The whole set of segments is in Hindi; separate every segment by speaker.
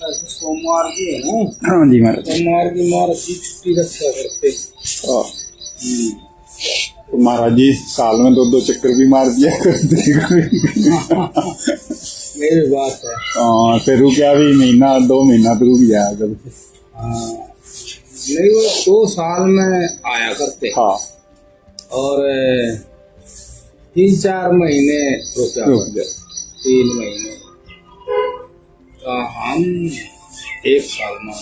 Speaker 1: सोमवार की है ना।
Speaker 2: हाँ जी महाराज।
Speaker 1: सोमवार की महाराज की छुट्टी रखा करते।
Speaker 2: तो महाराज जी साल में 2-2 चक्कर भी मार दिया करते।
Speaker 1: मेरी बात है।
Speaker 2: हाँ फिर रुका भी महीना 2 महीना तो रुक जाया करते।
Speaker 1: हाँ नहीं, वो 2 साल में आया करते।
Speaker 2: हाँ
Speaker 1: और 3-4 महीने रुक
Speaker 2: गए।
Speaker 1: 3 महीने तो हम 1 साल में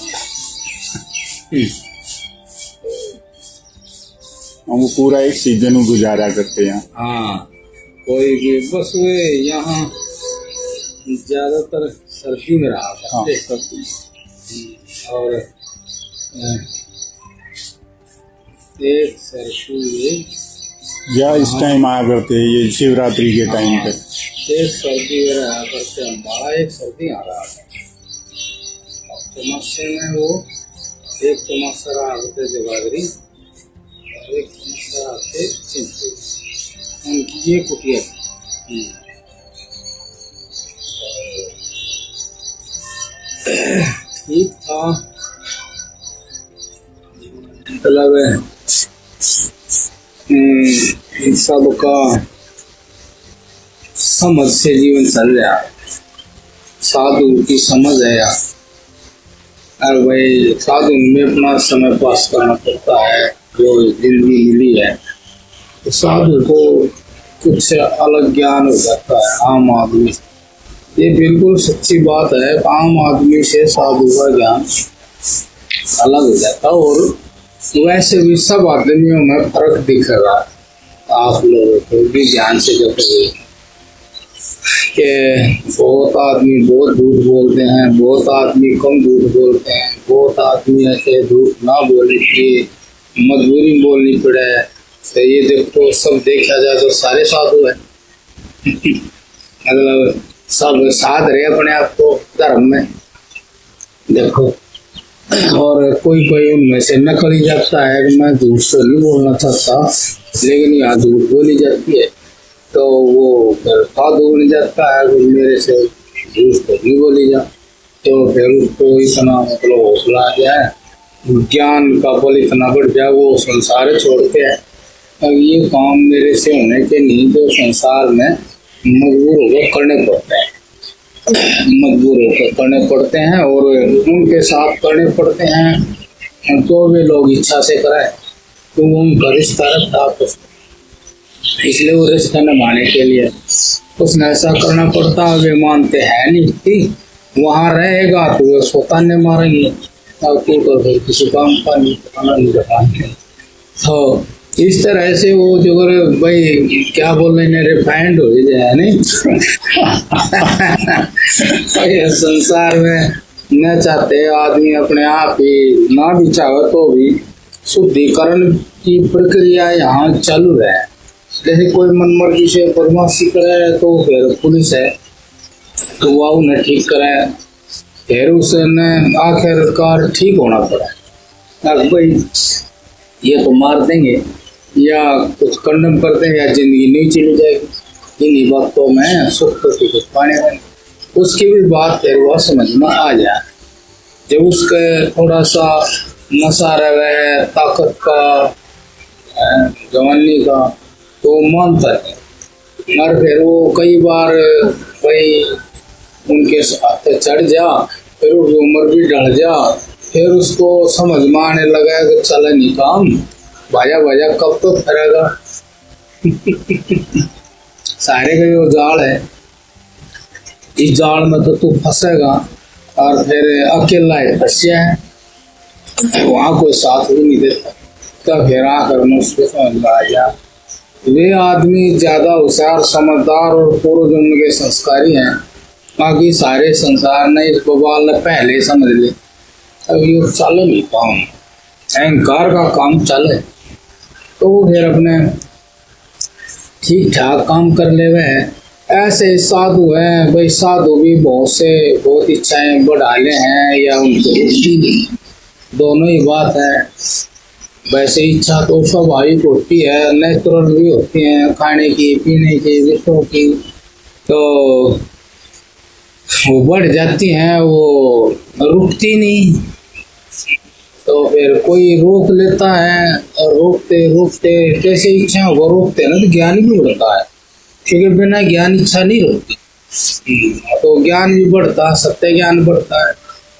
Speaker 2: हम वो पूरा एक सीजन गुजारा करते हैं।
Speaker 1: हाँ कोई भी बस वे यहाँ ज्यादातर सर्दी में रहा
Speaker 2: हाँ
Speaker 1: करते। और एक सर्दी
Speaker 2: या इस टाइम आया करते हैं, ये शिवरात्रि के टाइम पे
Speaker 1: एक सर्दी में रहा करते। हमारा एक सर्दी आ रहा था चमस्से में, वो एक चमस्सा रहा करते जगाधरी और एक चमस्सा आते चिंतपूर, उनकी ये कुटिया थी। ठीक था मतलब इन सब का समझ से जीवन चल रहा है। साधु की समझ है यार। और भाई साधु में अपना समय पास करना पड़ता है, जो जिंदगी मिली है। तो साधु को कुछ अलग ज्ञान हो जाता है आम आदमी। ये बिल्कुल सच्ची बात है। आम आदमी से साधु का ज्ञान अलग हो जाता है। और वैसे भी सब आदमियों में फर्क दिखेगा। आप लोगों को भी ध्यान से देखोगे कि बहुत आदमी बहुत झूठ बोलते हैं, बहुत आदमी कम झूठ बोलते हैं, बहुत आदमी ऐसे झूठ ना बोले कि मजबूरी बोलनी पड़े। तो ये देखो, सब देखा जाए तो सारे साधु हैं। मतलब सब साध रहे अपने आप को धर्म में, देखो। और कोई कोई उनमें से नकल ही जाता है कि मैं झूठ तो नहीं बोलना चाहता, लेकिन यहाँ झूठ बोली जाती है। तो वो फिर साधु बन जाता है कि मेरे से झूठ तो नहीं बोली जा। तो फिर उसको इतना मतलब हौसला आ जाए, ज्ञान का बल इतना बढ़ जाए, वो संसार छोड़ते हैं। अब ये काम मेरे से होने के नहीं, तो संसार में मजबूर होकर करने पड़ते हैं, मजबूर होकर करने पड़ते हैं। और उनके साथ करने पड़ते हैं तो वे लोग इच्छा से कराए, तो उनका रिश्ता रखता आपस में। इसलिए वो रिश्ता निभाने के लिए उसने ऐसा करना पड़ता है। वे मानते हैं नहीं थी, वहाँ रहेगा तो वे स्वतः मारेंगे और तू तो फिर किसी काम का नहीं रखेंगे। तो इस तरह से वो जो भाई क्या बोल रहे हैं, रिफाइंड हो जाए नहीं। संसार में न चाहते आदमी अपने आप ही ना भी चाहे तो भी शुद्धिकरण की प्रक्रिया यहाँ चालू है। जैसे कोई मनमर्जी से बदमाशी करे तो फिर पुलिस है, तो वह उन्हें ठीक करे, फिर उसने आखिरकार ठीक होना पड़ा। अब भाई ये तो मार देंगे या कुछ कंडम कर देंगे या जिंदगी नहीं चली जाएगी। इन्हीं बातों में सुख तो कुछ पाने में उसकी भी बात फिर वह समझ में आ जाए। जब उसके थोड़ा सा नशा रहे ताकत का, जवानी का, तो मानता है। और फिर वो कई बार भाई उनके साथ चढ़ जा, फिर उसकी उम्र भी ढल जा, फिर उसको समझ में आने लगा कि चला नहीं काम, भाजा भाजा कब तो फरेगा। सारे का जो जाल है, इस जाल में तो तू फंसेगा। और फिर अकेला है फंस जाए, वहाँ कोई साथ भी नहीं देता। तब फिर आकर मुझको समझ में आ गया वे आदमी ज्यादा होशियार, समझदार और पूर्व जन्म के संस्कारी हैं। बाकी सारे संसार ने इस बवाल ने पहले समझ ले। अब ये चले नहीं काम, अहंकार का काम चले तो वो फिर अपने ठीक ठाक काम कर ले। वह ऐसे साधु हैं भाई, साधु भी बहुत इच्छाएं बढ़ा ले हैं या उनको दोनों ही बात है। वैसे इच्छा तो स्वाभाविक होती है, नेचुरल भी होती है, खाने की, पीने की, विषयों की। तो वो बढ़ जाती हैं, वो रुकती नहीं। तो फिर कोई रोक लेता है और रोकते रोकते कैसे इच्छा वो रोकते हैं ना, तो ज्ञान भी बढ़ता है, क्योंकि बिना ज्ञान इच्छा नहीं होती। तो ज्ञान भी बढ़ता, सत्य ज्ञान बढ़ता है।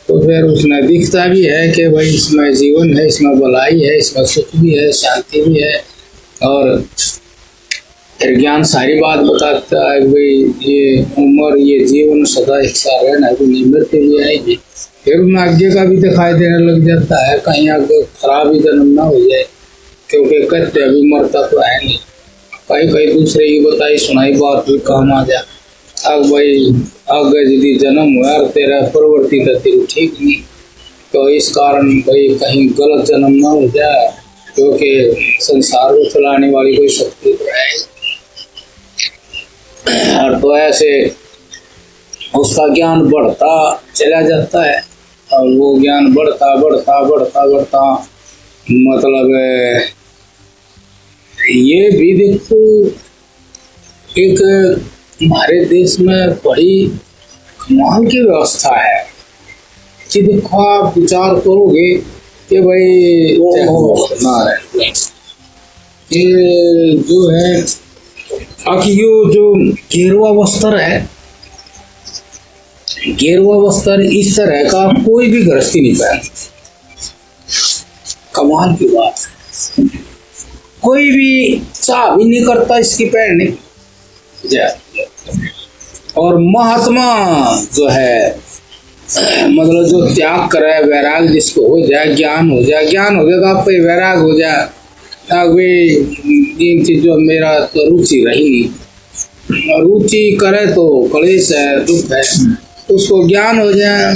Speaker 1: तो फिर उसमें दिखता भी है कि भाई इसमें जीवन है, इसमें भलाई है, इसमें सुख भी है, शांति भी है। और फिर ज्ञान सारी बात बताता है भाई ये उम्र, ये जीवन सदा एक सा रहना, तो मृत्यु भी आएगी। फिर उन्हें आगे का भी दिखाई देने लग जाता है, कहीं आगे खराब ही जन्म ना हो जाए, क्योंकि कहते अभी मरता तो है नहीं। कहीं कहीं दूसरे की बताई सुनाई बात भी काम आ जाए, अब भाई आगे यदि जन्म हुआ और तेरा प्रवृत्ति का तेरू ठीक नहीं, तो इस कारण भाई कहीं गलत जन्म ना हो जाए, क्योंकि संसार को चलाने वाली कोई शक्ति तो है। और तो ऐसे उसका ज्ञान बढ़ता चला जाता है, और वो ज्ञान बढ़ता बढ़ता बढ़ता बढ़ता मतलब ये भी देखो एक हमारे देश में बड़ी कमाल की व्यवस्था है कि देखो आप विचार करोगे कि भाई ये जो है ये जो गेरुआ वस्त्र है, गेरुआ वस्त्र इस तरह का कोई भी गृहस्थी नहीं पहन। कमाल की बात, कोई भी चाह भी नहीं करता इसकी पहनने। और महात्मा जो है मतलब जो त्याग करे, वैराग जिसको हो जाए, ज्ञान हो जाए, ज्ञान हो जाएगा आप पे वैराग हो जाए, इन चीजों में मेरा तो रुचि रही नहीं, रुचि करे तो क्लेश है, दुख है, उसको ज्ञान हो जाए,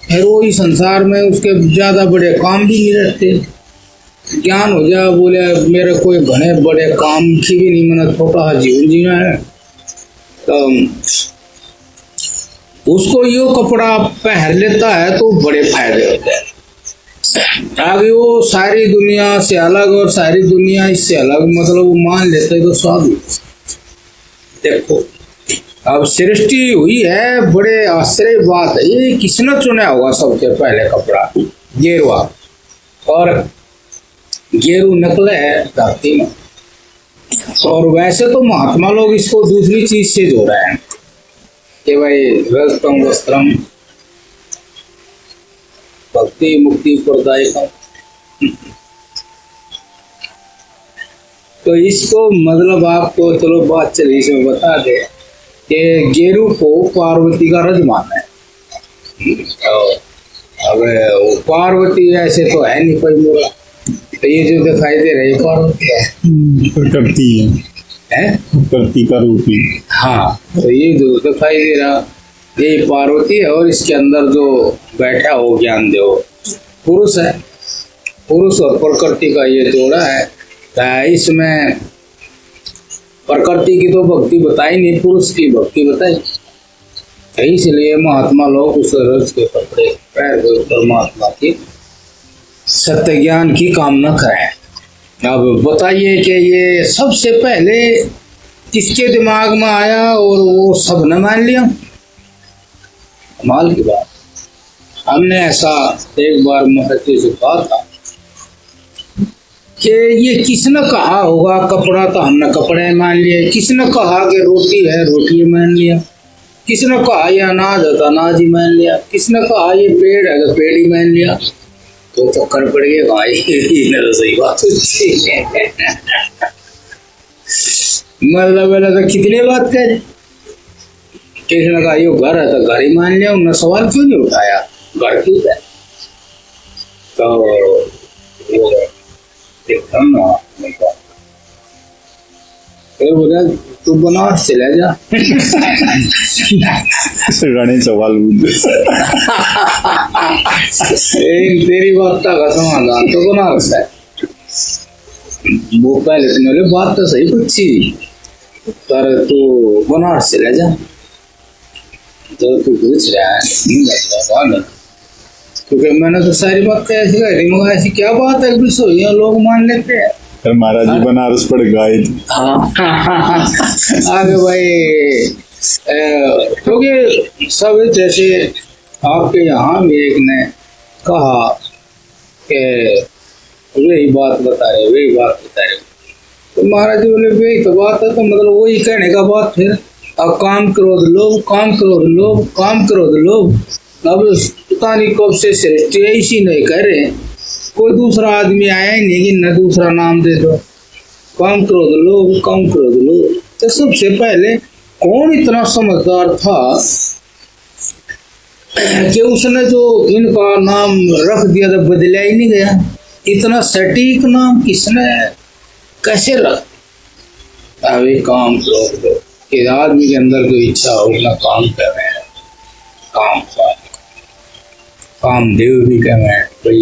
Speaker 1: फिर वो ही संसार में उसके ज्यादा बड़े काम भी नहीं रहते। ज्ञान हो जाए, बोले मेरे कोई घने बड़े काम की भी नहीं, मैंने छोटा जीवन जीना है, तो उसको यो कपड़ा पहन लेता है तो बड़े फायदे होते हैं। आगे वो सारी दुनिया से अलग और सारी दुनिया इससे अलग, मतलब वो मान लेते हैं तो साधु। देखो अब सृष्टि हुई है, बड़े आश्चर्य बात है, ये किसने चुना होगा सबसे पहले कपड़ा? गेरुआ। और गेरू निकले है धरती में, और वैसे तो महात्मा लोग इसको दूसरी चीज से जोड़ रहे हैं कि भाई रजतम वस्त्रम भक्ति मुक्ति प्रदायकम। तो इसको मतलब आपको चलो बात चली इसमें बता दे कि गेरू को पार्वती का रज माना है। अब पार्वती ऐसे तो है नहीं कोई मोरा, तो ये जो दिखाई दे रही पार्वती है,
Speaker 2: प्रकृति
Speaker 1: है
Speaker 2: प्रकृति का रूप ही।
Speaker 1: हाँ, तो ये जो दिखाई दे रहा ये पार्वती है, और इसके अंदर जो बैठा हो ज्ञान देव पुरुष है। पुरुष और प्रकृति का ये जोड़ा है। इसमें प्रकृति की तो भक्ति बताई नहीं, पुरुष की भक्ति बताई। इसलिए महात्मा लोग उस रज के कपड़े पैर के परमात्मा की सत्य ज्ञान की कामना करें। अब बताइए कि ये सबसे पहले किसके दिमाग में आया और वो सब न मान लिया? कमाल की बात। हमने ऐसा एक बार महर्षि से कहा था कि ये किसने कहा होगा कपड़ा, तो हमने कपड़े मान लिया। किसने कहा कि रोटी है, रोटी मान लिया। किसने कहा ये अनाज है, तो अनाज ही मान लिया। किसने कहा ये पेड़ है, तो पेड़ ही मान लिया। तो चक्कर पड़ गया भाई, तो सही बात मतलब तो कितने बात करें। किसी ने कहा ये घर है, तो घर ही मान लिया। उन्होंने सवाल क्यों नहीं उठाया घर क्यों है? तो फिर बोला तू बनारस चला जा।
Speaker 2: रानी सवाल
Speaker 1: तेरी बात का समाधान तो बनारस है। वो पहले तो मेरे बात तो सही पूछी, पर तू बनारस चला जा। तो तू पूछ रहा है, क्योंकि मैंने तो सारी बात कैसे कही, मगर ऐसी क्या बात है कि लोग मान लेते हैं।
Speaker 2: महाराज जी बनारस पड़ गए।
Speaker 1: हाँ आगे भाई, क्योंकि सब जैसे आपके यहाँ भी एक ने कहा कि वही बात बता रहे, वही बात बता रहे, तो महाराज जी बोले वही तो बात है, तो मतलब वही कहने का बात फिर। अब काम क्रोध लोभ, काम क्रोध लोभ, काम क्रोध लोभ। अब पता नहीं कब से सृष्टि इसी नहीं कह रहे, कोई दूसरा आदमी आया ही नहीं कि न दूसरा नाम दे दो। काम क्रोध लोभ, काम क्रोध लोभ। तो सबसे पहले कौन इतना समझदार था कि उसने जो इनका नाम रख दिया तो बदला ही नहीं गया। इतना सटीक नाम किसने कैसे रख। अभी काम क्रोध लोभ कि आदमी के अंदर जो इच्छा हो ना काम कर रहे हैं, काम देव भी कह रहे हैं भाई,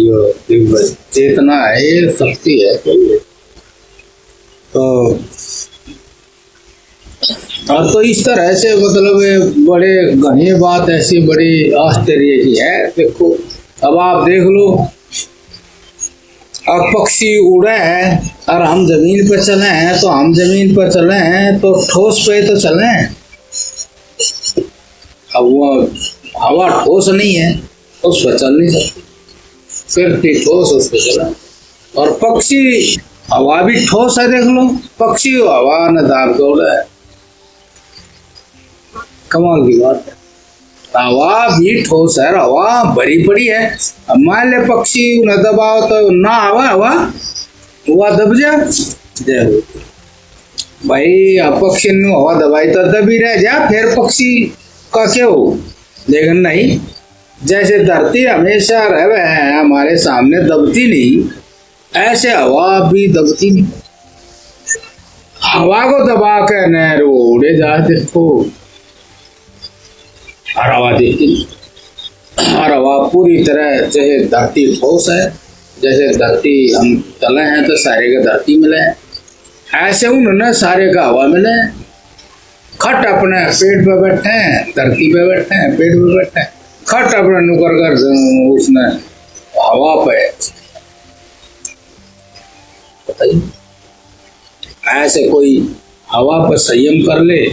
Speaker 1: देव चेतना है, ये शक्ति है तो। और तो इस तरह से मतलब बड़े घनी बात ऐसी बड़ी आश्चर्य की है। देखो अब आप देख लो, अब पक्षी उड़े हैं और हम जमीन पर चले हैं, तो हम जमीन पर चले हैं तो ठोस पे तो चले हैं। अब वो हवा ठोस नहीं है, उस पर चल नहीं सकती, फिर ठोस उस पर चला। और पक्षी हवा भी ठोस है, देख लो पक्षी हवा न दाब दौड़ है, कमाल की बात है। हवा भी ठोस है, हवा भरी पड़ी है। अब मान ले पक्षी न दबाओ तो ना हवा हुआ दब जा भाई। अब पक्षी ने हवा दबाई तो दबी रह जा, फिर पक्षी का क्या हो। लेकिन नहीं, जैसे धरती हमेशा रहे हैं हमारे सामने दबती नहीं, ऐसे हवा भी दबती नहीं। हवा को दबा कर नहर वो उड़े जाते देखो, और हवा देखती, और हवा पूरी तरह जैसे धरती ठोस है, जैसे धरती हम चले हैं तो सारे का धरती मिले हैं, ऐसे उन्होंने सारे का हवा मिले। खट अपने पेट पे बैठे हैं, धरती पे बैठे हैं, पेट पे बैठे हैं, खट अपने नुकर कर उसने हवा पे। बताइए ऐसे कोई हवा पर संयम कर ले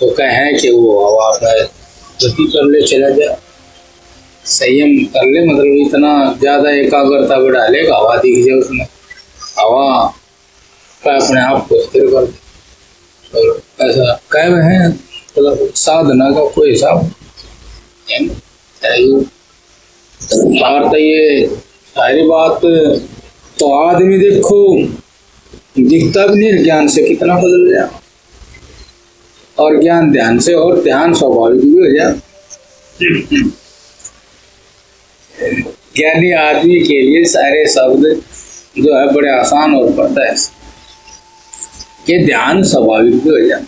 Speaker 1: तो कहे कि वो हवा पर गति कर ले, चला जाए। संयम कर ले मतलब इतना ज्यादा एकाग्रता बढ़ा ले, हवा दिख जाए उसमें, हवा का अपने आप को स्थिर कर दे। और ऐसा कह रहे हैं मतलब साधना का कोई हिसाब। और तो ये सारी बात तो आदमी देखो दिखता भी नहीं, ज्ञान से कितना बदल गया, और ज्ञान ध्यान से, और ध्यान स्वाभाविक भी हो जाए। ज्ञानी आदमी के लिए सारे शब्द जो है बड़े आसान और पड़ता है कि ध्यान स्वाभाविक भी हो जाए।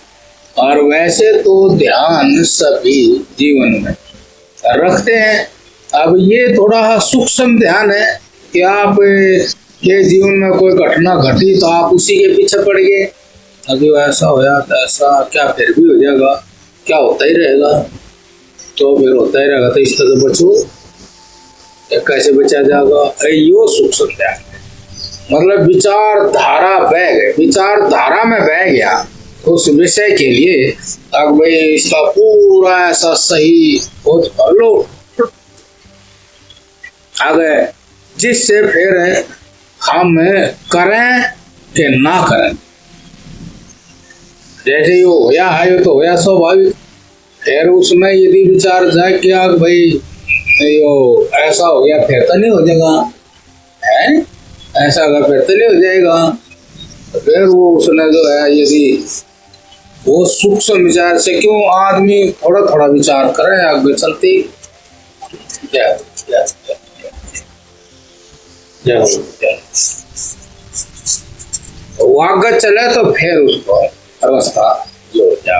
Speaker 1: और वैसे तो ध्यान सभी जीवन में रखते हैं। अब ये थोड़ा सूक्ष्म ध्यान है कि आप के जीवन में कोई घटना घटी तो आप उसी के पीछे पड़ गए, अभी ऐसा होया तो ऐसा क्या फिर भी हो जाएगा, क्या होता ही रहेगा, तो फिर होता ही रहेगा, तो इस तरह से बचो, कैसे बचा जाएगा। यो सूक्ष्म ध्यान मतलब विचारधारा बह गए, विचारधारा में बह गया उस विषय के लिए। अब भाई इसका पूरा ऐसा सही खोज कर लो आगे, जिससे फिर हम करें कि ना करें। जैसे यो होया है यो तो होया स्वाभाविक, फिर उसमें यदि विचार जाए कि भाई यो ऐसा हो गया फिर तो नहीं हो जाएगा, है ऐसा अगर फिर तो नहीं हो जाएगा, तो फिर वो उसने जो है यदि वो सूक्ष्म विचार से क्यों आदमी थोड़ा थोड़ा विचार करे आगे चलती वो आगे चले तो फिर उसको रास्ता जो जा